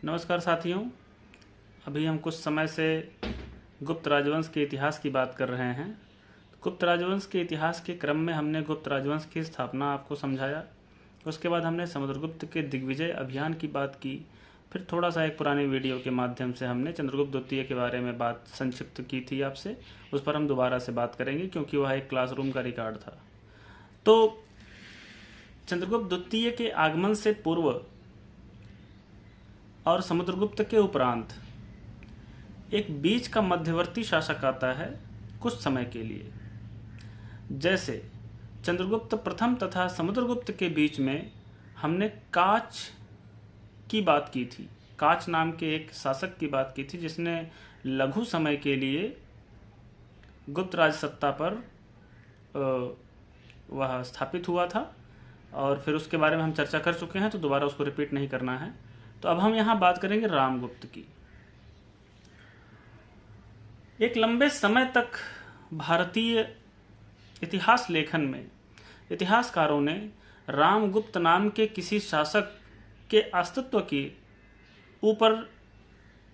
नमस्कार साथियों। अभी हम कुछ समय से गुप्त राजवंश के इतिहास की बात कर रहे हैं। गुप्त राजवंश के इतिहास के क्रम में हमने गुप्त राजवंश की स्थापना आपको समझाया। उसके बाद हमने समुद्रगुप्त के दिग्विजय अभियान की बात की। फिर थोड़ा सा एक पुराने वीडियो के माध्यम से हमने चंद्रगुप्त द्वितीय के बारे में बात संक्षिप्त की थी आपसे। उस पर हम दोबारा से बात करेंगे क्योंकि वह एक क्लासरूम का रिकॉर्ड था। तो चंद्रगुप्त द्वितीय के आगमन से पूर्व और समुद्रगुप्त के उपरांत एक बीच का मध्यवर्ती शासक आता है कुछ समय के लिए। जैसे चंद्रगुप्त प्रथम तथा समुद्रगुप्त के बीच में हमने काच की बात की थी। काच नाम के एक शासक की बात की थी जिसने लघु समय के लिए गुप्त राज सत्ता पर वह स्थापित हुआ था और फिर उसके बारे में हम चर्चा कर चुके हैं, तो दोबारा उसको रिपीट नहीं करना है। तो अब हम यहां बात करेंगे रामगुप्त की। एक लंबे समय तक भारतीय इतिहास लेखन में इतिहासकारों ने रामगुप्त नाम के किसी शासक के अस्तित्व के ऊपर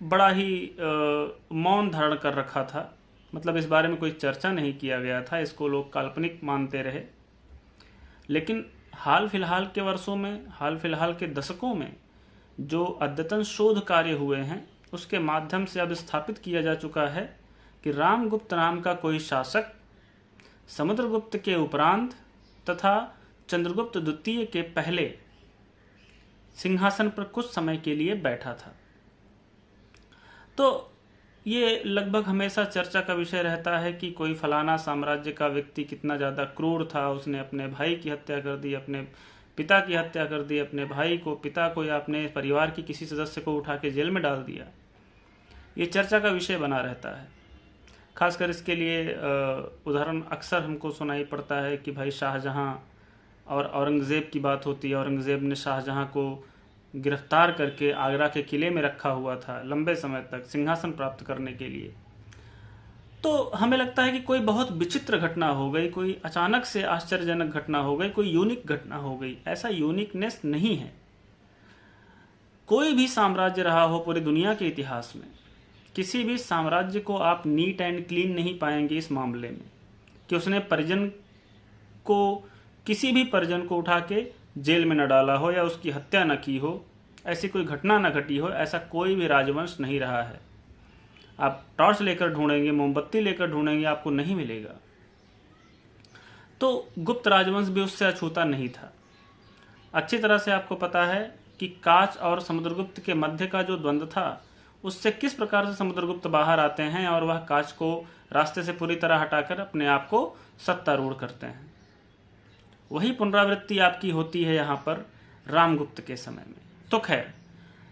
बड़ा ही मौन धारण कर रखा था। मतलब इस बारे में कोई चर्चा नहीं किया गया था, इसको लोग काल्पनिक मानते रहे। लेकिन हाल फिलहाल के वर्षों में, हाल फिलहाल के दशकों में जो अद्यतन शोध कार्य हुए हैं उसके माध्यम से अब स्थापित किया जा चुका है कि रामगुप्त नाम का कोई शासक समुद्रगुप्त के उपरांत तथा चंद्रगुप्त द्वितीय के पहले सिंहासन पर कुछ समय के लिए बैठा था। तो ये लगभग हमेशा चर्चा का विषय रहता है कि कोई फलाना साम्राज्य का व्यक्ति कितना ज़्यादा क्रूर था, उसने अपने भाई की हत्या कर दी, अपने पिता की हत्या कर दी, अपने भाई को, पिता को या अपने परिवार की किसी सदस्य को उठा के जेल में डाल दिया। ये चर्चा का विषय बना रहता है। खासकर इसके लिए उदाहरण अक्सर हमको सुनाई पड़ता है कि भाई शाहजहां और औरंगज़ेब की बात होती है। औरंगज़ेब ने शाहजहां को गिरफ्तार करके आगरा के किले में रखा हुआ था लंबे समय तक सिंहासन प्राप्त करने के लिए। तो हमें लगता है कि कोई बहुत विचित्र घटना हो गई, कोई अचानक से आश्चर्यजनक घटना हो गई, कोई यूनिक घटना हो गई। ऐसा यूनिकनेस नहीं है। कोई भी साम्राज्य रहा हो पूरी दुनिया के इतिहास में, किसी भी साम्राज्य को आप नीट एंड क्लीन नहीं पाएंगे इस मामले में कि उसने परिजन को, किसी भी परिजन को उठा के जेल में न डाला हो या उसकी हत्या न की हो, ऐसी कोई घटना न घटी हो। ऐसा कोई भी राजवंश नहीं रहा है। आप टॉर्च लेकर ढूंढेंगे, मोमबत्ती लेकर ढूंढेंगे, आपको नहीं मिलेगा। तो गुप्त राजवंश भी उससे अछूता नहीं था। अच्छी तरह से आपको पता है कि काच और समुद्रगुप्त के मध्य का जो द्वंद्व था, उससे किस प्रकार से समुद्रगुप्त बाहर आते हैं और वह काच को रास्ते से पूरी तरह हटाकर अपने आप को सत्तारूढ़ करते हैं। वही पुनरावृत्ति आपकी होती है यहाँ पर रामगुप्त के समय में। तो खैर,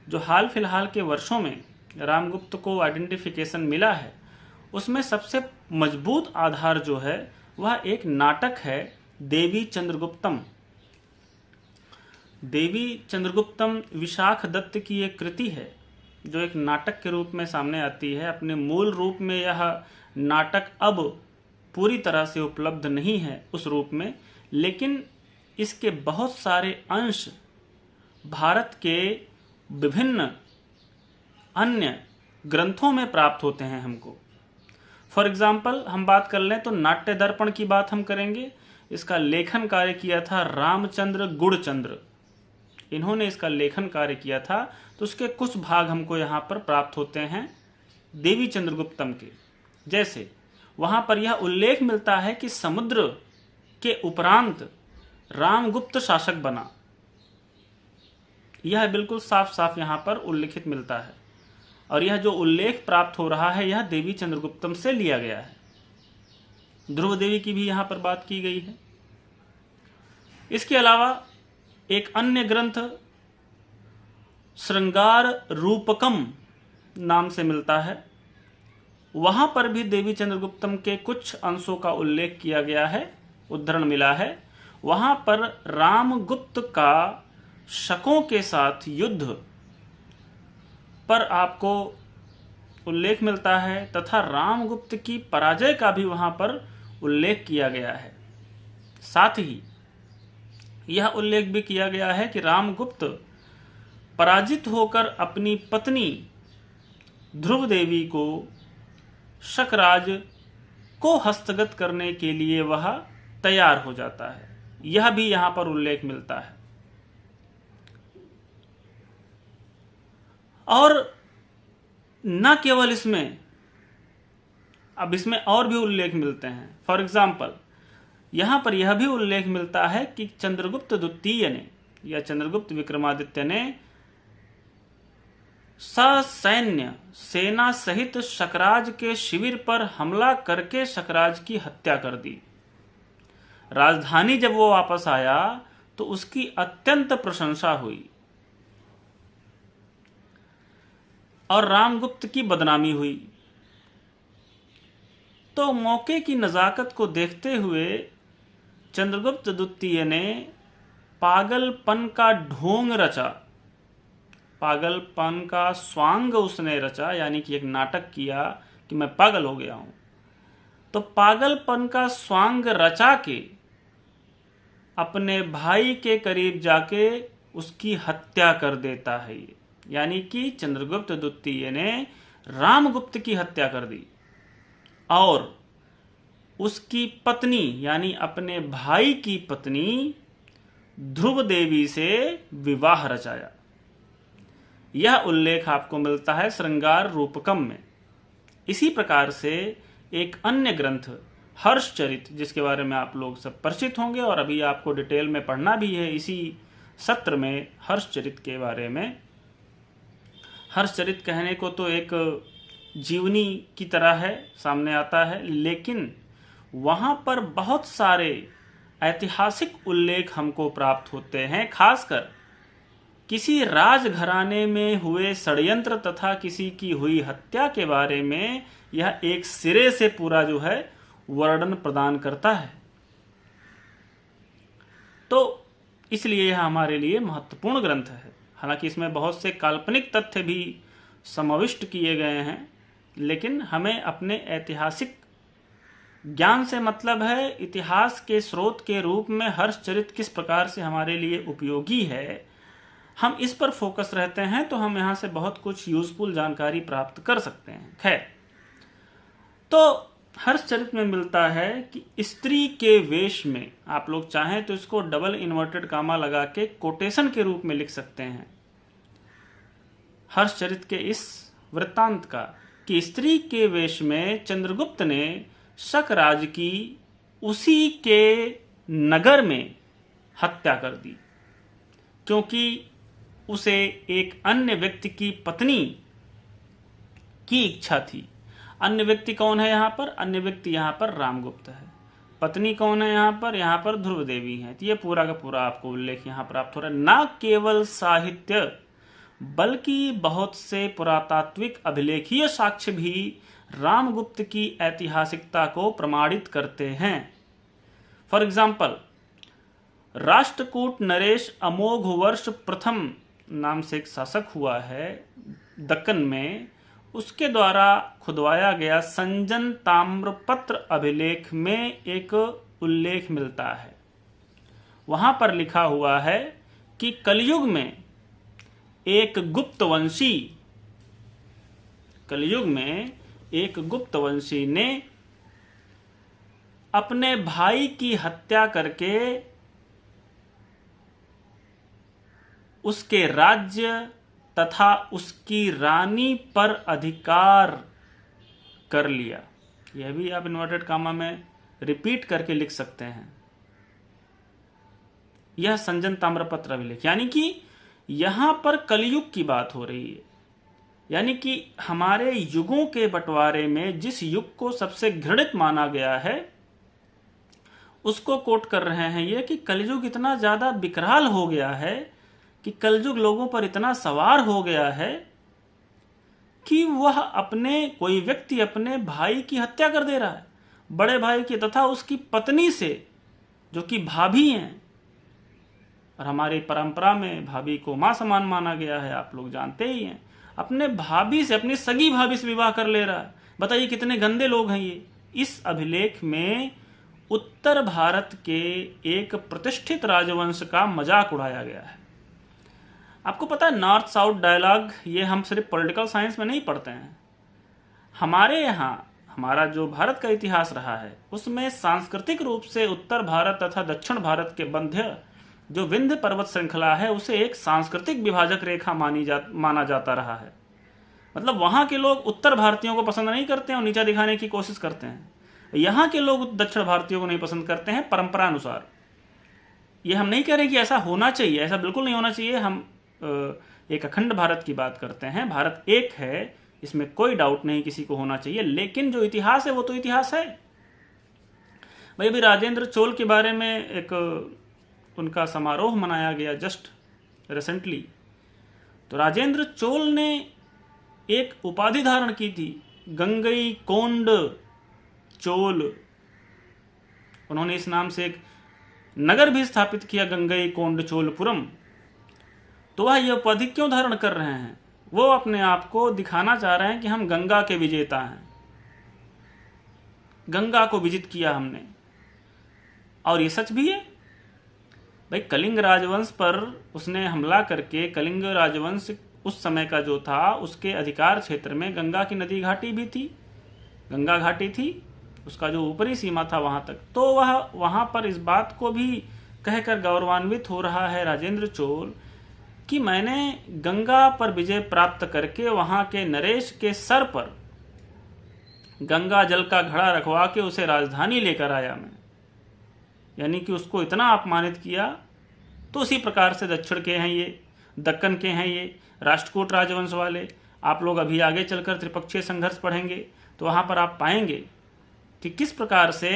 जो हाल फिलहाल के वर्षों में रामगुप्त को आइडेंटिफिकेशन मिला है, उसमें सबसे मजबूत आधार जो है वह एक नाटक है, देवी चंद्रगुप्तम। देवी चंद्रगुप्तम विशाख दत्त की एक कृति है जो एक नाटक के रूप में सामने आती है। अपने मूल रूप में यह नाटक अब पूरी तरह से उपलब्ध नहीं है उस रूप में, लेकिन इसके बहुत सारे अंश भारत के विभिन्न अन्य ग्रंथों में प्राप्त होते हैं हमको। फॉर एग्जाम्पल हम बात कर लें तो नाट्य दर्पण की बात हम करेंगे। इसका लेखन कार्य किया था रामचंद्र गुड़चंद्र, इन्होंने इसका लेखन कार्य किया था। तो उसके कुछ भाग हमको यहाँ पर प्राप्त होते हैं देवी चंद्रगुप्तम के। जैसे वहां पर यह उल्लेख मिलता है कि समुद्र के उपरांत रामगुप्त शासक बना। यह बिल्कुल साफ साफ यहाँ पर उल्लेखित मिलता है और यह जो उल्लेख प्राप्त हो रहा है यह देवी चंद्रगुप्तम से लिया गया है। ध्रुव देवी की भी यहाँ पर बात की गई है। इसके अलावा एक अन्य ग्रंथ श्रृंगार रूपकम नाम से मिलता है। वहां पर भी देवी चंद्रगुप्तम के कुछ अंशों का उल्लेख किया गया है, उद्धरण मिला है। वहां पर रामगुप्त का शकों के साथ युद्ध पर आपको उल्लेख मिलता है तथा रामगुप्त की पराजय का भी वहां पर उल्लेख किया गया है। साथ ही यह उल्लेख भी किया गया है कि रामगुप्त पराजित होकर अपनी पत्नी ध्रुव देवी को शकराज को हस्तगत करने के लिए वह तैयार हो जाता है। यह भी यहां पर उल्लेख मिलता है। और न केवल इसमें, अब इसमें और भी उल्लेख मिलते हैं। फॉर एग्जाम्पल, यहां पर यह भी उल्लेख मिलता है कि चंद्रगुप्त द्वितीय ने या चंद्रगुप्त विक्रमादित्य ने ससैन्य सेना सहित शकराज के शिविर पर हमला करके शकराज की हत्या कर दी। राजधानी जब वो वापस आया तो उसकी अत्यंत प्रशंसा हुई और रामगुप्त की बदनामी हुई। तो मौके की नजाकत को देखते हुए चंद्रगुप्त द्वितीय ने पागलपन का ढोंग रचा, पागलपन का स्वांग उसने रचा, यानी कि एक नाटक किया कि मैं पागल हो गया हूं। तो पागलपन का स्वांग रचा के अपने भाई के करीब जाके उसकी हत्या कर देता है ये, यानी कि चंद्रगुप्त द्वितीय ने रामगुप्त की हत्या कर दी और उसकी पत्नी यानी अपने भाई की पत्नी ध्रुव देवी से विवाह रचाया। यह उल्लेख आपको मिलता है श्रृंगार रूपकम में। इसी प्रकार से एक अन्य ग्रंथ हर्षचरित, जिसके बारे में आप लोग सब परिचित होंगे और अभी आपको डिटेल में पढ़ना भी है इसी सत्र में हर्षचरित के बारे में। हर्षचरित कहने को तो एक जीवनी की तरह है, सामने आता है, लेकिन वहां पर बहुत सारे ऐतिहासिक उल्लेख हमको प्राप्त होते हैं। खासकर किसी राजघराने में हुए षड्यंत्र तथा किसी की हुई हत्या के बारे में यह एक सिरे से पूरा जो है वर्णन प्रदान करता है। तो इसलिए यह हमारे लिए महत्वपूर्ण ग्रंथ है। हालांकि इसमें बहुत से काल्पनिक तथ्य भी समाविष्ट किए गए हैं, लेकिन हमें अपने ऐतिहासिक ज्ञान से मतलब है। इतिहास के स्रोत के रूप में हर्षचरित किस प्रकार से हमारे लिए उपयोगी है, हम इस पर फोकस रहते हैं तो हम यहां से बहुत कुछ यूजफुल जानकारी प्राप्त कर सकते हैं। खैर, तो हर्षचरित में मिलता है कि स्त्री के वेश में, आप लोग चाहें तो इसको डबल इन्वर्टेड कामा लगा के कोटेशन के रूप में लिख सकते हैं हर्षचरित के इस वृत्तांत का, कि स्त्री के वेश में चंद्रगुप्त ने शकराज की उसी के नगर में हत्या कर दी, क्योंकि उसे एक अन्य व्यक्ति की पत्नी की इच्छा थी। अन्य व्यक्ति कौन है यहाँ पर? अन्य व्यक्ति यहाँ पर रामगुप्त है। पत्नी कौन है यहाँ पर? यहाँ पर ध्रुव देवी है। तो ये पूरा का पूरा आपको उल्लेख यहाँ प्राप्त हो रहा है। न केवल साहित्य बल्कि बहुत से पुरातात्विक अभिलेखीय साक्ष्य भी रामगुप्त की ऐतिहासिकता को प्रमाणित करते हैं। फॉर एग्जाम्पल, राष्ट्रकूट नरेश अमोघ वर्ष प्रथम नाम से एक शासक हुआ है दक्कन में, उसके द्वारा खुदवाया गया संजन ताम्रपत्र अभिलेख में एक उल्लेख मिलता है। वहां पर लिखा हुआ है कि कलयुग में एक गुप्तवंशी ने अपने भाई की हत्या करके उसके राज्य तथा उसकी रानी पर अधिकार कर लिया। यह भी आप इन्वर्टेड कामा में रिपीट करके लिख सकते हैं। यह संजन ताम्रपत्र अभिलेख, यानी कि यहां पर कलयुग की बात हो रही है, यानी कि हमारे युगों के बंटवारे में जिस युग को सबसे घृणित माना गया है उसको कोट कर रहे हैं ये, कि कलयुग इतना ज्यादा विकराल हो गया है कि कलयुग लोगों पर इतना सवार हो गया है कि वह कोई व्यक्ति अपने भाई की हत्या कर दे रहा है, बड़े भाई की तथा उसकी पत्नी से, जो कि भाभी हैं। और हमारी परंपरा में भाभी को मां समान माना गया है, आप लोग जानते ही हैं। अपने भाभी से, अपनी सगी भाभी से विवाह कर ले रहा है। बताइए कितने गंदे लोग हैं ये। इस अभिलेख में उत्तर भारत के एक प्रतिष्ठित राजवंश का मजाक उड़ाया गया है। आपको पता है नॉर्थ साउथ डायलॉग ये हम सिर्फ पॉलिटिकल साइंस में नहीं पढ़ते हैं। हमारे यहाँ हमारा जो भारत का इतिहास रहा है उसमें सांस्कृतिक रूप से उत्तर भारत तथा दक्षिण भारत के मध्य जो विंध्य पर्वत श्रृंखला है उसे एक सांस्कृतिक विभाजक रेखा माना जाता रहा है। मतलब वहां के लोग उत्तर भारतीयों को पसंद नहीं करते हैं और नीचा दिखाने की कोशिश करते हैं। यहाँ के लोग दक्षिण भारतीयों को नहीं पसंद करते हैं परंपरा अनुसार। ये हम नहीं कह रहे कि ऐसा होना चाहिए, ऐसा बिल्कुल नहीं होना चाहिए। हम एक अखंड भारत की बात करते हैं, भारत एक है, इसमें कोई डाउट नहीं किसी को होना चाहिए, लेकिन जो इतिहास है वो तो इतिहास है भाई। अभी राजेंद्र चोल के बारे में एक उनका समारोह मनाया गया जस्ट रिसेंटली। तो राजेंद्र चोल ने एक उपाधि धारण की थी, गंगई कोंड चोल। उन्होंने इस नाम से एक नगर भी स्थापित किया, गंगई कोंड चोलपुरम। तो वह यह उपाधि क्यों धारण कर रहे हैं? वो अपने आप को दिखाना चाह रहे हैं कि हम गंगा के विजेता हैं, गंगा को विजित किया हमने। और ये सच भी है भाई। कलिंग राजवंश पर उसने हमला करके, कलिंग राजवंश उस समय का जो था उसके अधिकार क्षेत्र में गंगा की नदी घाटी भी थी, गंगा घाटी थी, उसका जो ऊपरी सीमा था वहां तक। तो वह वहां पर इस बात को भी कहकर गौरवान्वित हो रहा है राजेंद्र चोल कि मैंने गंगा पर विजय प्राप्त करके वहां के नरेश के सर पर गंगा जल का घड़ा रखवा के उसे राजधानी लेकर आया मैं, यानी कि उसको इतना अपमानित किया। तो उसी प्रकार से दक्षिण के हैं ये, दक्कन के हैं ये राष्ट्रकूट राजवंश वाले। आप लोग अभी आगे चलकर त्रिपक्षीय संघर्ष पढ़ेंगे तो वहां पर आप पाएंगे कि किस प्रकार से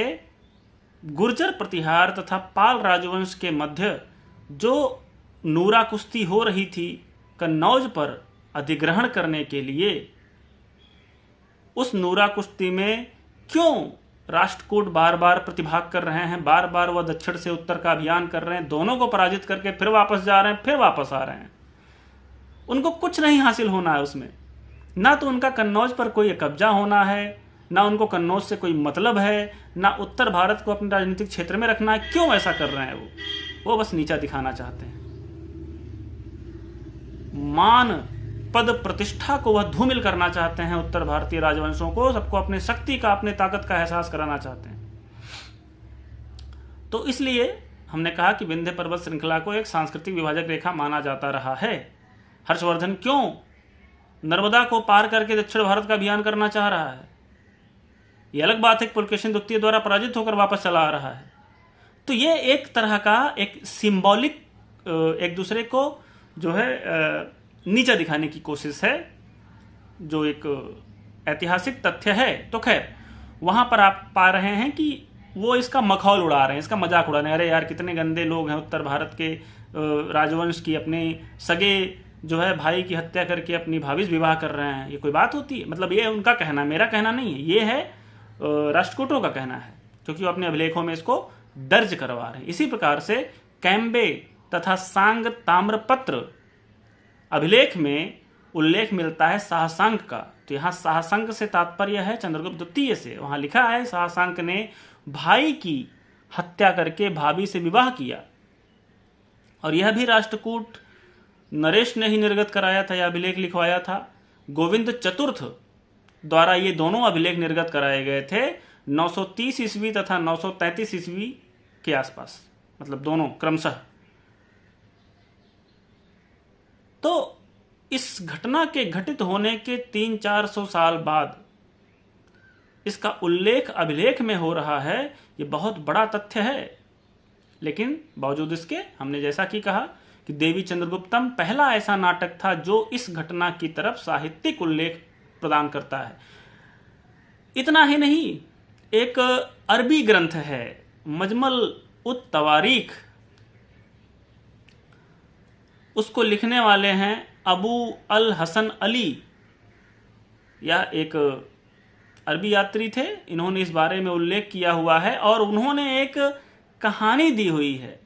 गुर्जर प्रतिहार तथा पाल राजवंश के मध्य जो नूरा कुश्ती हो रही थी कन्नौज पर अधिग्रहण करने के लिए, उस नूरा कुश्ती में क्यों राष्ट्रकूट बार बार प्रतिभाग कर रहे हैं, बार बार वह दक्षिण से उत्तर का अभियान कर रहे हैं, दोनों को पराजित करके फिर वापस जा रहे हैं, फिर वापस आ रहे हैं। उनको कुछ नहीं हासिल होना है उसमें, ना तो उनका कन्नौज पर कोई कब्जा होना है, ना उनको कन्नौज से कोई मतलब है, ना उत्तर भारत को अपने राजनीतिक क्षेत्र में रखना है। क्यों ऐसा कर रहे हैं वो बस नीचा दिखाना चाहते हैं। मान पद प्रतिष्ठा को वह धूमिल करना चाहते हैं, उत्तर भारतीय राजवंशों को, सबको अपने शक्ति का, अपने ताकत का एहसास कराना चाहते हैं। तो इसलिए हमने कहा कि विंध्य पर्वत श्रृंखला को एक सांस्कृतिक विभाजक रेखा माना जाता रहा है। हर्षवर्धन क्यों नर्मदा को पार करके दक्षिण भारत का अभियान करना चाह रहा है? यह अलग बात है, पुलकेशिन द्वितीय द्वारा पराजित होकर वापस चला आ रहा है। तो ये एक तरह का एक सिंबॉलिक एक दूसरे को जो है नीचा दिखाने की कोशिश है, जो एक ऐतिहासिक तथ्य है। तो खैर वहां पर आप पा रहे हैं कि वो इसका मखौल उड़ा रहे हैं, इसका मजाक उड़ा रहे हैं। अरे यार कितने गंदे लोग हैं उत्तर भारत के राजवंश की, अपने सगे जो है भाई की हत्या करके अपनी भाभी से विवाह कर रहे हैं। ये कोई बात होती है? मतलब ये उनका कहना, मेरा कहना नहीं है, ये है राष्ट्रकूटों का कहना है, क्योंकि वो अपने अभिलेखों में इसको दर्ज करवा रहे हैं। इसी प्रकार से कैम्बे तथा सांग ताम्रपत्र अभिलेख में उल्लेख मिलता है साहसांक का। तो यहां साहसांक से तात्पर्य है चंद्रगुप्त द्वितीय से। वहां लिखा है साहसांक ने भाई की हत्या करके भाभी से विवाह किया, और यह भी राष्ट्रकूट नरेश ने ही निर्गत कराया था, यह अभिलेख लिखवाया था। गोविंद चतुर्थ द्वारा ये दोनों अभिलेख निर्गत कराए गए थे 930 ईस्वी तथा 933 ईस्वी के आसपास, मतलब दोनों क्रमशः। तो इस घटना के घटित होने के 300-400 साल बाद इसका उल्लेख अभिलेख में हो रहा है, यह बहुत बड़ा तथ्य है। लेकिन बावजूद इसके हमने जैसा कि कहा कि देवी चंद्रगुप्तम पहला ऐसा नाटक था जो इस घटना की तरफ साहित्यिक उल्लेख प्रदान करता है। इतना ही नहीं, एक अरबी ग्रंथ है मजमल उत तवारीख, उसको लिखने वाले हैं अबू अल हसन अली। यह एक अरबी यात्री थे, इन्होंने इस बारे में उल्लेख किया हुआ है और उन्होंने एक कहानी दी हुई है,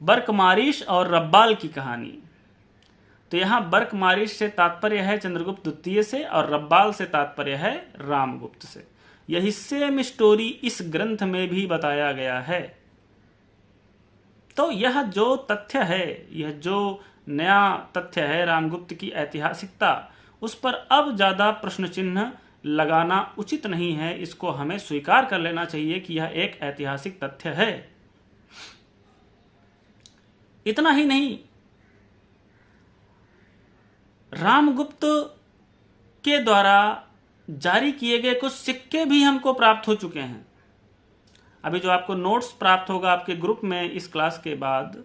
बर्कमारिश और रब्बाल की कहानी। तो यहां बर्कमारिश से तात्पर्य है चंद्रगुप्त द्वितीय से और रब्बाल से तात्पर्य है रामगुप्त से। यही सेम स्टोरी इस ग्रंथ में भी बताया गया है। तो यह जो तथ्य है, यह जो नया तथ्य है रामगुप्त की ऐतिहासिकता, उस पर अब ज्यादा प्रश्न चिन्ह लगाना उचित नहीं है। इसको हमें स्वीकार कर लेना चाहिए कि यह एक ऐतिहासिक तथ्य है। इतना ही नहीं, रामगुप्त के द्वारा जारी किए गए कुछ सिक्के भी हमको प्राप्त हो चुके हैं। अभी जो आपको नोट्स प्राप्त होगा आपके ग्रुप में इस क्लास के बाद,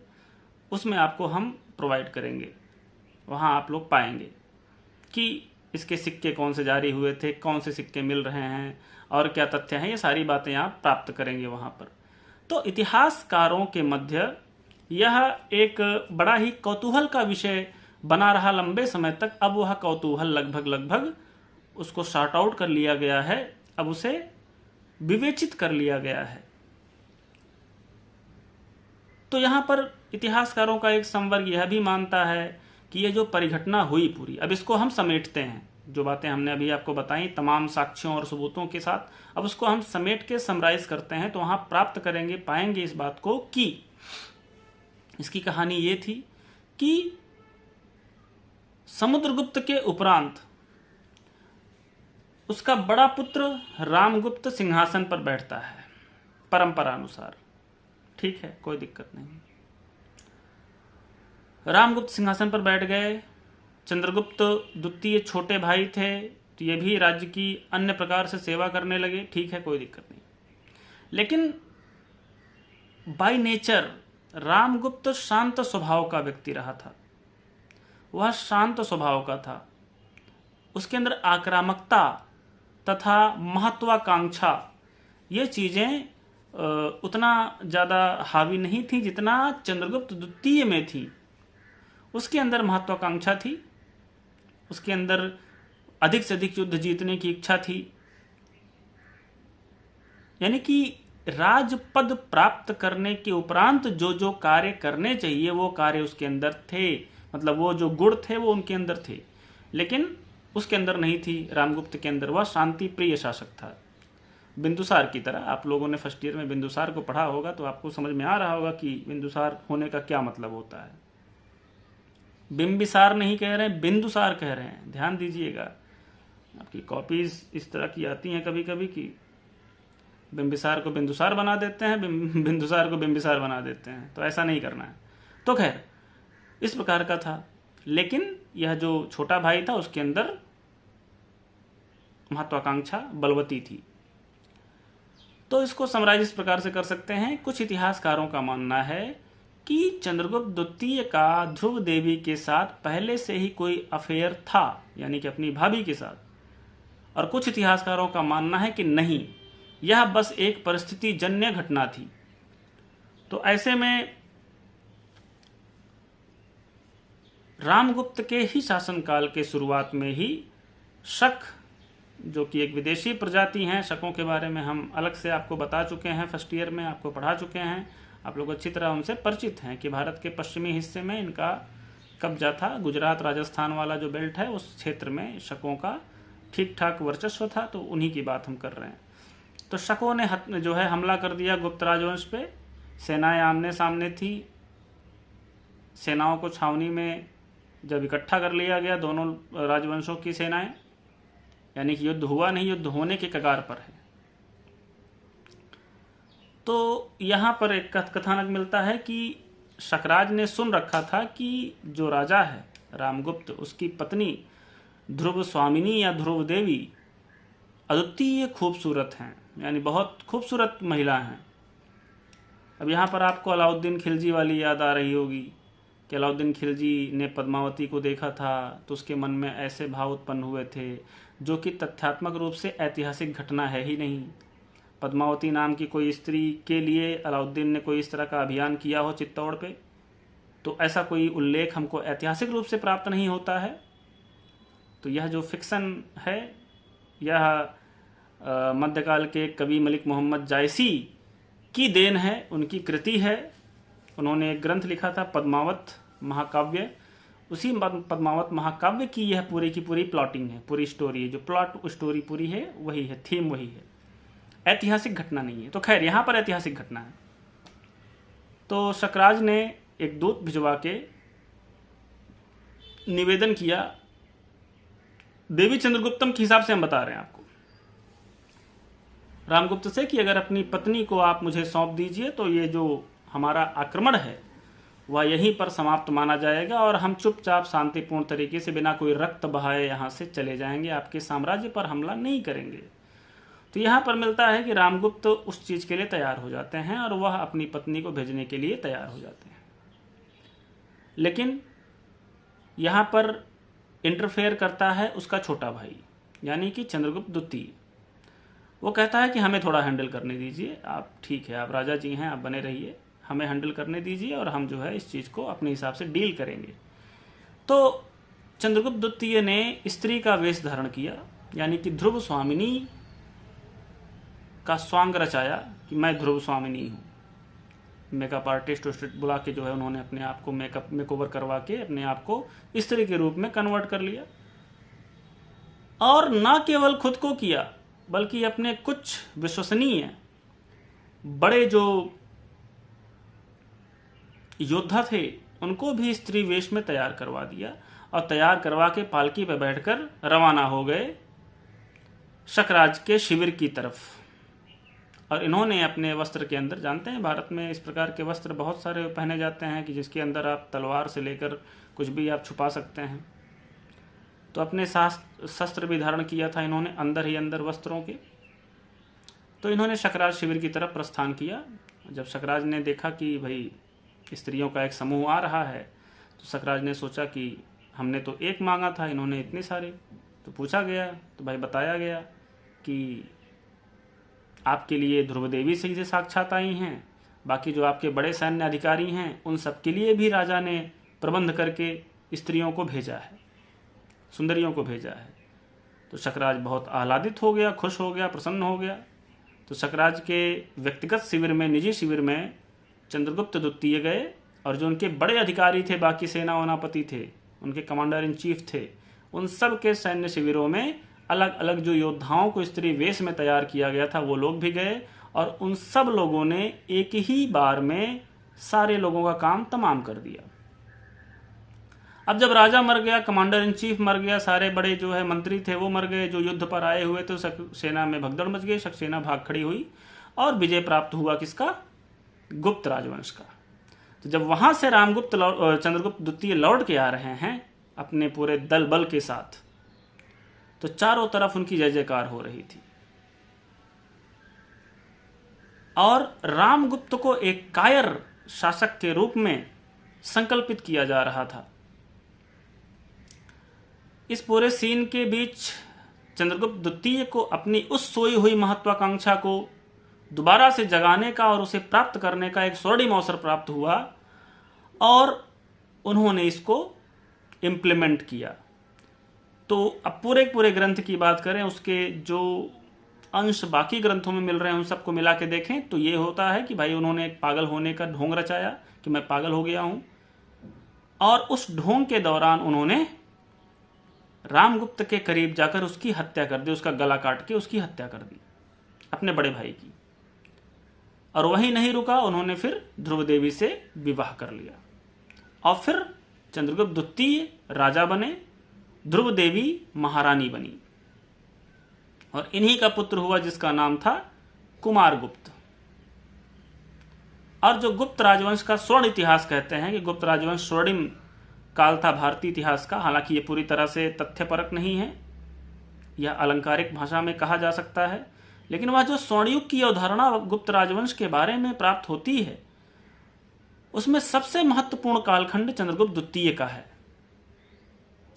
उसमें आपको हम प्रोवाइड करेंगे। वहां आप लोग पाएंगे कि इसके सिक्के कौन से जारी हुए थे, कौन से सिक्के मिल रहे हैं और क्या तथ्य हैं, ये सारी बातें आप प्राप्त करेंगे वहां पर। तो इतिहासकारों के मध्य यह एक बड़ा ही कौतूहल का विषय बना रहा लंबे समय तक। अब वह कौतूहल लगभग उसको सॉर्ट आउट कर लिया गया है, अब उसे विवेचित कर लिया गया है। तो यहां पर इतिहासकारों का एक संवर्ग यह भी मानता है कि ये जो परिघटना हुई पूरी, अब इसको हम समेटते हैं। जो बातें हमने अभी आपको बताई तमाम साक्ष्यों और सबूतों के साथ, अब उसको हम समेट के समराइज करते हैं। तो वहां प्राप्त करेंगे, पाएंगे इस बात को कि इसकी कहानी ये थी कि समुद्रगुप्त के उपरांत उसका बड़ा पुत्र रामगुप्त सिंहासन पर बैठता है परंपरा अनुसार। ठीक है, कोई दिक्कत नहीं। रामगुप्त सिंहासन पर बैठ गए। चंद्रगुप्त द्वितीय छोटे भाई थे, तो ये भी राज्य की अन्य प्रकार से सेवा करने लगे। ठीक है, कोई दिक्कत नहीं। लेकिन बाय नेचर रामगुप्त शांत स्वभाव का व्यक्ति रहा था। वह शांत स्वभाव का था। उसके अंदर आक्रामकता तथा महत्वाकांक्षा, ये चीजें उतना ज्यादा हावी नहीं थी जितना चंद्रगुप्त द्वितीय में थी। उसके अंदर महत्वाकांक्षा थी, उसके अंदर अधिक से अधिक युद्ध जीतने की इच्छा थी। यानी कि राजपद प्राप्त करने के उपरांत जो जो कार्य करने चाहिए वो कार्य उसके अंदर थे। मतलब वो जो गुण थे वो उनके अंदर थे, लेकिन उसके अंदर नहीं थी। रामगुप्त के अंदर वह शांति प्रिय शासक था, बिंदुसार की तरह। आप लोगों ने फर्स्ट ईयर में बिंदुसार को पढ़ा होगा तो आपको समझ में आ रहा होगा कि बिंदुसार होने का क्या मतलब होता है। बिंबिसार नहीं कह रहे हैं, बिंदुसार कह रहे हैं, ध्यान दीजिएगा। आपकी कॉपीज इस तरह की आती हैं कभी कभी कि बिंबिसार को बिंदुसार बना देते हैं, बिंदुसार को बिंबिसार बना देते हैं, तो ऐसा नहीं करना है। तो खैर इस प्रकार का था। लेकिन यह जो छोटा भाई था उसके अंदर महत्वाकांक्षा बलवती थी। तो इसको समराइज इस प्रकार से कर सकते हैं। कुछ इतिहासकारों का मानना है कि चंद्रगुप्त द्वितीय का ध्रुव देवी के साथ पहले से ही कोई अफेयर था, यानी कि अपनी भाभी के साथ। और कुछ इतिहासकारों का मानना है कि नहीं, यह बस एक परिस्थिति जन्य घटना थी। तो ऐसे में रामगुप्त के ही शासनकाल के शुरुआत में ही शक, जो कि एक विदेशी प्रजाति हैं, शकों के बारे में हम अलग से आपको बता चुके हैं, फर्स्ट ईयर में आपको पढ़ा चुके हैं। आप लोग अच्छी तरह उनसे परिचित हैं कि भारत के पश्चिमी हिस्से में इनका कब्जा था। गुजरात राजस्थान वाला जो बेल्ट है उस क्षेत्र में शकों का ठीक ठाक वर्चस्व था। तो उन्हीं की बात हम कर रहे हैं। तो शकों ने जो है हमला कर दिया गुप्त राजवंश पे। सेनाएं आमने सामने थी। सेनाओं को छावनी में जब इकट्ठा कर लिया गया, दोनों राजवंशों की सेनाएं, यानी कि युद्ध हुआ नहीं, युद्ध होने के कगार पर है। तो यहां पर एक कथानक मिलता है कि शकराज ने सुन रखा था कि जो राजा है रामगुप्त, उसकी पत्नी ध्रुव स्वामिनी या ध्रुव देवी अद्वितीय खूबसूरत हैं, यानी बहुत खूबसूरत महिला हैं। अब यहाँ पर आपको अलाउद्दीन खिलजी वाली याद आ रही होगी कि अलाउद्दीन खिलजी ने पद्मावती को देखा था तो उसके मन में ऐसे भाव उत्पन्न हुए थे, जो कि तथ्यात्मक रूप से ऐतिहासिक घटना है ही नहीं। पद्मावती नाम की कोई स्त्री के लिए अलाउद्दीन ने कोई इस तरह का अभियान किया हो चित्तौड़ पे, तो ऐसा कोई उल्लेख हमको ऐतिहासिक रूप से प्राप्त नहीं होता है। तो यह जो फिक्सन है, यह मध्यकाल के कवि मलिक मोहम्मद जायसी की देन है, उनकी कृति है। उन्होंने एक ग्रंथ लिखा था पद्मावत महाकाव्य। उसी पद्मावत महाकाव्य की यह पूरी की पूरी प्लॉटिंग है, पूरी स्टोरी है। जो प्लॉट स्टोरी पूरी है वही है, थीम वही है, ऐतिहासिक घटना नहीं है। तो खैर यहाँ पर ऐतिहासिक घटना है। तो शकराज ने एक दूत भिजवा के निवेदन किया देवी चंद्रगुप्तम के हिसाब से हम बता रहे हैं आपको, रामगुप्त से, कि अगर अपनी पत्नी को आप मुझे सौंप दीजिए तो ये जो हमारा आक्रमण है वह यहीं पर समाप्त माना जाएगा और हम चुपचाप शांतिपूर्ण तरीके से बिना कोई रक्त बहाए यहां से चले जाएंगे, आपके साम्राज्य पर हमला नहीं करेंगे। तो यहां पर मिलता है कि रामगुप्त उस चीज के लिए तैयार हो जाते हैं और वह अपनी पत्नी को भेजने के लिए तैयार हो जाते हैं। लेकिन यहां पर इंटरफेयर करता है उसका छोटा भाई, यानी कि चंद्रगुप्त द्वितीय। वो कहता है कि हमें थोड़ा हैंडल करने दीजिए, आप ठीक है, आप राजा जी हैं, आप बने रहिए, हमें हैंडल करने दीजिए और हम जो है इस चीज को अपने हिसाब से डील करेंगे। तो चंद्रगुप्त द्वितीय ने स्त्री का वेश धारण किया, यानी कि ध्रुव स्वामिनी का स्वांग रचाया कि मैं ध्रुव स्वामिनी हूं। मेकअप आर्टिस्ट बुला के जो है उन्होंने अपने आप को मेकओवर करवा के अपने आप को स्त्री के रूप में कन्वर्ट कर लिया। और ना केवल खुद को किया बल्कि अपने कुछ विश्वसनीय बड़े जो योद्धा थे उनको भी स्त्री वेश में तैयार करवा दिया और तैयार करवा के पालकी पर बैठकर रवाना हो गए शकराज के शिविर की तरफ। और इन्होंने अपने वस्त्र के अंदर, जानते हैं भारत में इस प्रकार के वस्त्र बहुत सारे पहने जाते हैं कि जिसके अंदर आप तलवार से लेकर कुछ भी आप छुपा सकते हैं। तो अपने शस्त्र भी धारण किया था इन्होंने अंदर ही अंदर वस्त्रों के। तो इन्होंने शकराज शिविर की तरफ प्रस्थान किया। जब शकराज ने देखा कि भाई स्त्रियों का एक समूह आ रहा है तो शकराज ने सोचा कि हमने तो एक मांगा था, इन्होंने इतने सारे। तो पूछा गया तो भाई बताया गया कि आपके लिए ध्रुव देवी सीधे साक्षात आई हैं, बाकी जो आपके बड़े सैन्य अधिकारी हैं उन सब के लिए भी राजा ने प्रबंध करके स्त्रियों को भेजा है, सुंदरियों को भेजा है। तो शकराज बहुत आह्लादित हो गया, खुश हो गया, प्रसन्न हो गया। तो शकराज के व्यक्तिगत शिविर में, निजी शिविर में चंद्रगुप्त द्वितीय गए और जो उनके बड़े अधिकारी थे, बाकी सेना ओनापति थे, उनके कमांडर इन चीफ थे, उन सब के सैन्य शिविरों में अलग अलग जो योद्धाओं को स्त्री वेश में तैयार किया गया था वो लोग भी गए और उन सब लोगों ने एक ही बार में सारे लोगों का काम तमाम कर दिया। अब जब राजा मर गया, कमांडर इन चीफ मर गया, सारे बड़े जो है मंत्री थे वो मर गए, जो युद्ध पर आए हुए थे, सेना में भगदड़ मच गई, सेना भाग खड़ी हुई और विजय प्राप्त हुआ किसका? गुप्त राजवंश का। तो जब वहां से चंद्रगुप्त द्वितीय लौट के आ रहे हैं अपने पूरे दल बल के साथ, तो चारों तरफ उनकी जय जयकार हो रही थी और रामगुप्त को एक कायर शासक के रूप में संकल्पित किया जा रहा था। इस पूरे सीन के बीच चंद्रगुप्त द्वितीय को अपनी उस सोई हुई महत्वाकांक्षा को दोबारा से जगाने का और उसे प्राप्त करने का एक स्वर्णिम अवसर प्राप्त हुआ और उन्होंने इसको इम्प्लीमेंट किया। तो अब पूरे ग्रंथ की बात करें, उसके जो अंश बाकी ग्रंथों में मिल रहे हैं उन सबको मिला के देखें तो ये होता है कि भाई उन्होंने एक पागल होने का ढोंग रचाया कि मैं पागल हो गया हूं, और उस ढोंग के दौरान उन्होंने रामगुप्त के करीब जाकर उसकी हत्या कर दी, उसका गला काट के उसकी हत्या कर दी अपने बड़े भाई की। और वही नहीं रुका, उन्होंने फिर ध्रुव देवी से विवाह कर लिया और फिर चंद्रगुप्त द्वितीय राजा बने, ध्रुव देवी महारानी बनी और इन्हीं का पुत्र हुआ जिसका नाम था कुमारगुप्त। और जो गुप्त राजवंश का स्वर्ण इतिहास कहते हैं कि गुप्त राजवंश स्वर्णिम काल था भारतीय इतिहास का, हालांकि ये पूरी तरह से तथ्यपरक नहीं है, यह अलंकारिक भाषा में कहा जा सकता है, लेकिन वह जो स्वर्णयुग की अवधारणा गुप्त राजवंश के बारे में प्राप्त होती है उसमें सबसे महत्वपूर्ण कालखंड चंद्रगुप्त द्वितीय का है,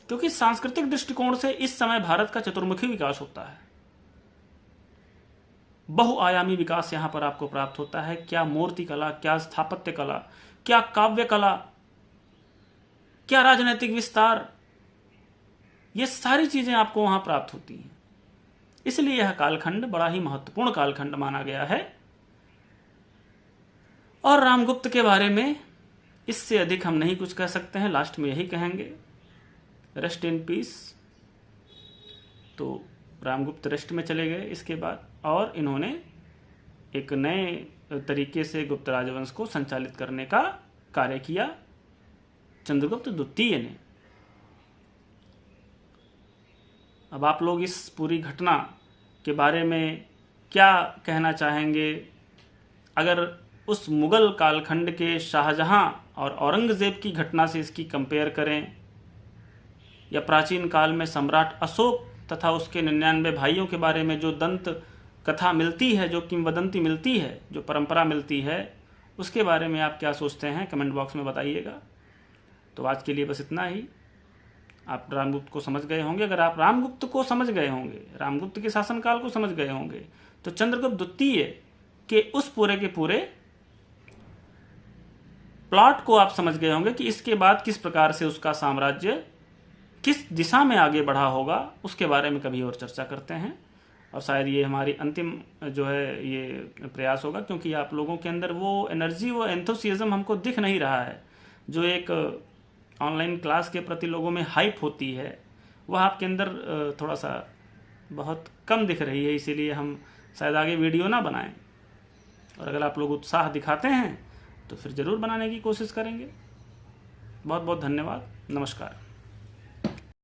क्योंकि सांस्कृतिक दृष्टिकोण से इस समय भारत का चतुर्मुखी विकास होता है, बहुआयामी विकास यहां पर आपको प्राप्त होता है। क्या मूर्ति कला, क्या स्थापत्य कला, क्या काव्य कला, क्या राजनीतिक विस्तार, ये सारी चीजें आपको वहां प्राप्त होती हैं। इसलिए यह कालखंड बड़ा ही महत्वपूर्ण कालखंड माना गया है। और रामगुप्त के बारे में इससे अधिक हम नहीं कुछ कह सकते हैं, लास्ट में यही कहेंगे, रेस्ट इन पीस। तो रामगुप्त रेस्ट में चले गए इसके बाद, और इन्होंने एक नए तरीके से गुप्त राजवंश को संचालित करने का कार्य किया चंद्रगुप्त द्वितीय ने। अब आप लोग इस पूरी घटना के बारे में क्या कहना चाहेंगे? अगर उस मुगल कालखंड के शाहजहां और औरंगज़ेब की घटना से इसकी कंपेयर करें, या प्राचीन काल में सम्राट अशोक तथा उसके 99 भाइयों के बारे में जो दंत कथा मिलती है, जो किंवदंती मिलती है, जो परंपरा मिलती है, उसके बारे में आप क्या सोचते हैं? कमेंट बॉक्स में बताइएगा। तो आज के लिए बस इतना ही। आप रामगुप्त को समझ गए होंगे। अगर आप रामगुप्त को समझ गए होंगे, रामगुप्त के शासनकाल को समझ गए होंगे, तो चंद्रगुप्त द्वितीय के उस पूरे के पूरे प्लॉट को आप समझ गए होंगे कि इसके बाद किस प्रकार से उसका साम्राज्य किस दिशा में आगे बढ़ा होगा। उसके बारे में कभी और चर्चा करते हैं, और शायद ये हमारी अंतिम जो है ये प्रयास होगा, क्योंकि आप लोगों के अंदर वो एनर्जी, वो एंथुसियाज्म हमको दिख नहीं रहा है। जो एक ऑनलाइन क्लास के प्रति लोगों में हाइप होती है, वह आपके अंदर थोड़ा सा बहुत कम दिख रही है। इसीलिए हम शायद आगे वीडियो ना बनाएं, और अगर आप लोग उत्साह दिखाते हैं तो फिर ज़रूर बनाने की कोशिश करेंगे। बहुत बहुत धन्यवाद। नमस्कार।